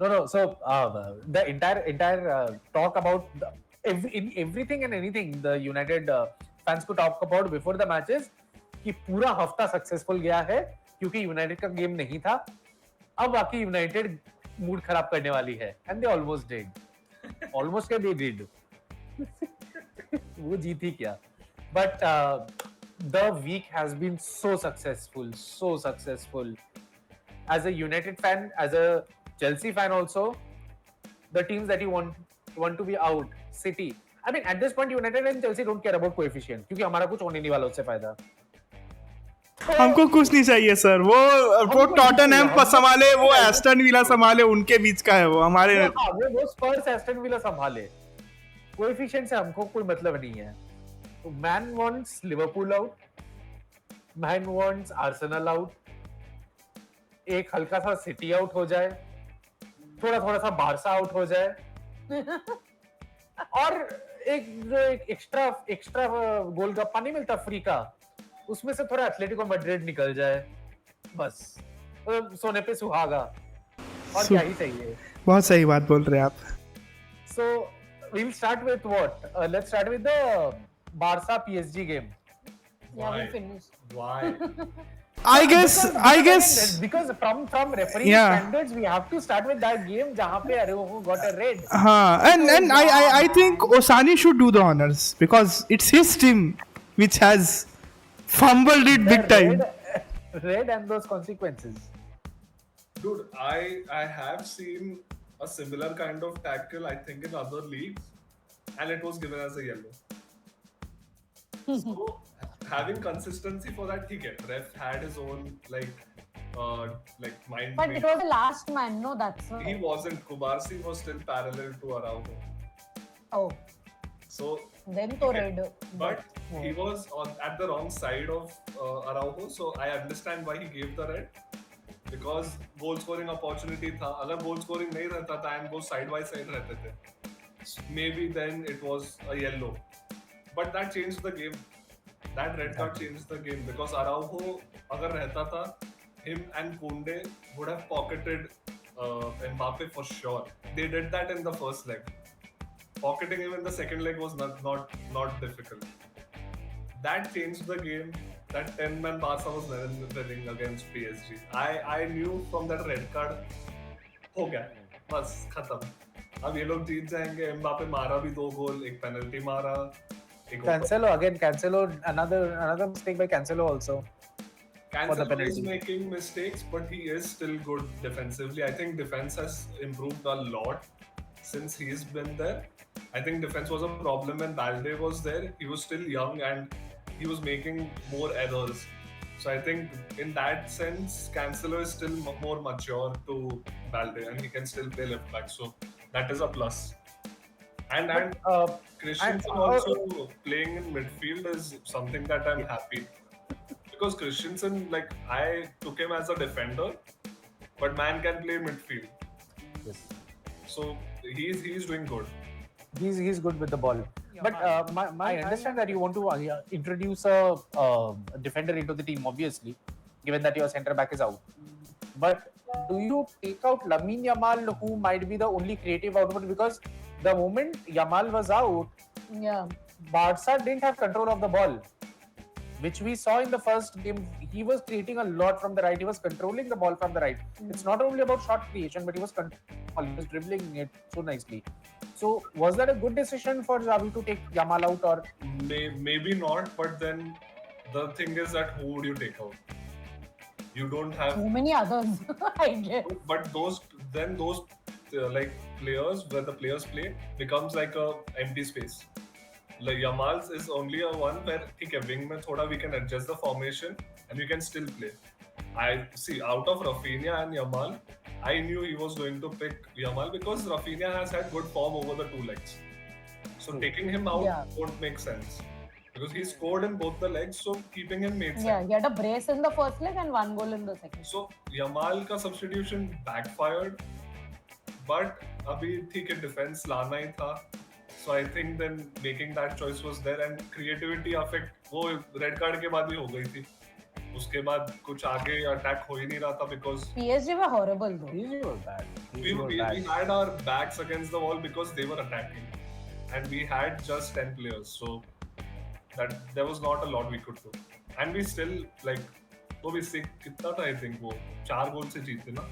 No. So the entire talk about in everything and anything the United fans को talk about before the matches कि पूरा हफ्ता successful गया है क्योंकि यूनाइटेड का गेम नहीं था. अब बाकी यूनाइटेड मूड खराब करने वाली है and they almost they did वो जीती क्या. But the week has been so successful as a United fan, as a Chelsea fan also, the teams that you want to be out, City. I mean, at this point, United and Chelsea don't care about coefficient क्योंकि हमारा कुछ होने नहीं वाला उससे फायदा. हमको कुछ नहीं चाहिए सर. वो टॉटनहम संभाले, वो एस्टन विला संभाले, उनके बीच का है वो. हमारे वो स्पर्स एस्टन विला संभाले. कोएफिशिएंट से हमको कोई मतलब नहीं है. तो man wants Liverpool out, man wants Arsenal out, एक हल्का सा सिटी आउट हो जाए, थोड़ा सा बारसा आउट हो जाए और एक जो एक एक्स्ट्रा गोलगप्पा नहीं मिलता फ्री का, उसमें से थोड़ा एथलेटिको मैड्रिड निकल जाए, बस तो सोने पे सुहागा. और क्या ही चाहिए. बहुत सही बात बोल रहे हैं आप. सो we'll start with what? Let's start with the Barca PSG game. Yeah, we'll finish. Why? I guess because from referee standards we have to start with that game जहाँ पे Araujo got a red. And I think Osani should do the honors because it's his team which has fumbled it big time. Red and those consequences. Dude, I have seen a similar kind of tackle, I think, in other leagues, and it was given as a yellow. So having consistency for that, ref had his own mind. But it was the last man, no, that's he wasn't. Kubarsi was still parallel to Araujo. Oh. So then to red. But he was at the wrong side of Araujo, so I understand why he gave the red. Because goal scoring opportunity था. अगर goal scoring नहीं रहता था and वो side by side रहते थे, maybe then it was a yellow. But that changed the game. That red card changed the game because Araujo अगर रहता था, him and Koundé would have pocketed Mbappe for sure. They did that in the first leg. Pocketing him in the second leg was not difficult. That changed the game. That 10-man Barca was winning against PSG. I knew from that red card, हो गया, बस खत्म. अब ये लोग जीत जाएंगे. Mbappe मारा भी 2 गोल, एक पेनल्टी मारा. Cancelo, another mistake by Cancelo also. Cancelo is making mistakes, but he is still good defensively. I think defense has improved a lot since he's been there. I think defense was a problem when Balde was there. He was still young and he was making more errors. So I think in that sense, Cancelo is still more mature to Balde and he can still play left back. So that is a plus. And Christensen also playing in midfield is something that I'm happy. Because Christensen, I took him as a defender, but man can play midfield. Yes. So he's doing good. He's good with the ball. But I understand that you want to introduce a defender into the team, obviously, given that your centre back is out. But do you take out Lamine Yamal, who might be the only creative output? Because the moment Yamal was out, Barca didn't have control of the ball, which we saw in the first game. He was creating a lot from the right. He was controlling the ball from the right. It's not only about shot creation, but he was dribbling it so nicely. So was that a good decision for Xavi to take Yamal out, or maybe not? But then the thing is that who would you take out? You don't have so many others, I guess. But those players where the players play becomes like a empty space. Like Yamal's is only a one where wing mein thoda we can adjust the formation and we can still play. I see out of Rafinha and Yamal, I knew he was going to pick Yamal because Rafinha has had good form over the 2 legs. So taking him out won't make sense. Because he scored in both the legs, so keeping him made sense. Yeah, he had a brace in the first leg and 1 goal in the second. So Yamal ka substitution backfired. But abhi theek hai, defense lana hi tha. So I think then making that choice was there and creativity affect वो red card के बाद भी हो गई थी. उसके बाद कुछ आगे अटैक हो ही नहीं रहा था because PSG were horrible though. PSG was bad. we, PSG was we, bad. we had our backs against the wall because they were attacking and we had just 10 players, so that there was not a lot we could do and we still like वो भी सिक कितना था I think वो 4 गोल से जीते ना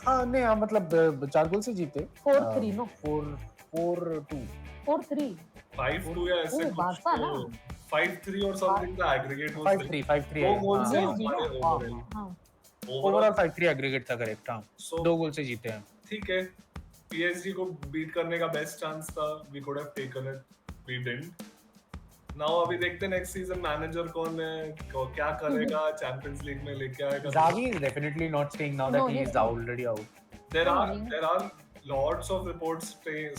हाँ नहीं हाँ मतलब 4 गोल से जीते 4-3 no 4-2 4-3 5-2 या ऐसे ओह, कुछ बारसा ना? 5-3 और समथिंग का एग्रीगेट वो 5-3 5-3 दो गोल से Yes, हमारे जी, ओवरऑल हाँ ओवरऑल 5-3 एग्रीगेट था करेक्ट हाँ So- 2 गोल से जीते हैं ठीक है PSG को बीट करने का बेस्ट चांस था we could have taken it we didn't now अभी देखते हैं नेक्स्ट सीजन मैनेजर कौन है क्या करेगा चैंपियंस लीग में लेके आएगा Xavi is definitely not staying now that No, he he's is not. already out. there are lots of reports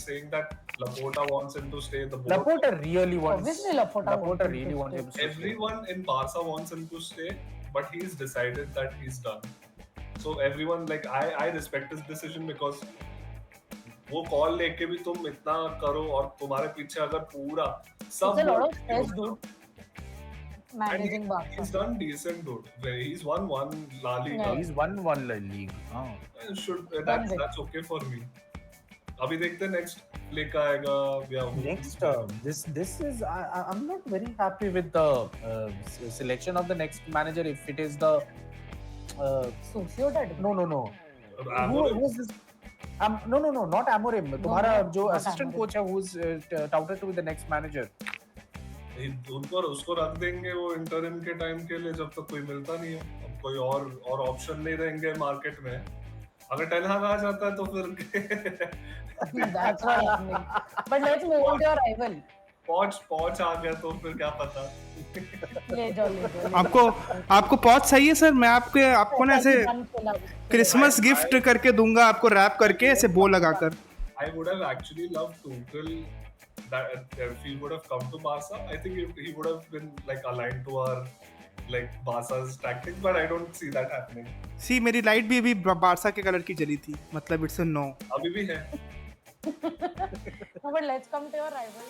saying that Laporta wants him to stay the board Laporta really wants. Obviously Laporta wants him really to wants stay. him to stay. everyone in Barca wants him to stay but he's decided that he's done so everyone like I respect his decision because वो call लेके भी तुम इतना करो और तुम्हारे पीछे अगर पूरा सब It's a lot of stress, dude. Managing and Barca. he's done decent dude he's won one La Liga Yeah. He's won one league. Oh. that's okay for me अभी देखते हैं नेक्स्ट लेके आएगा या Next, this is I'm not very happy with the selection of the next manager. If it is the Socio dad. no. Who is this? No, not Amorim. तुम्हारा जो not assistant Amorim. coach है, who's touted to be the next manager. उनको उसको रख देंगे वो interim के time के लिए जब तक कोई मिलता नहीं है अब कोई और ऑप्शन नहीं रहेंगे मार्केट में अगर टेन हाग आ जाता है तो फिर That's not happening. But let's move on to your rival. पहुंच आ गया तो फिर क्या पता ले जाओ आपको पॉच चाहिए सर मैं आपको ना ऐसे क्रिसमस गिफ्ट करके दूंगा आपको रैप करके ऐसे बो लगाकर I would have actually loved Tuchel that if he would have come to Barca I think he would have been like aligned to our like Barca's tactics but I don't see that happening सी मेरी light भी अभी Barça के colour की जली थी मतलब it's a no अभी भी है No, but let's come to your rival.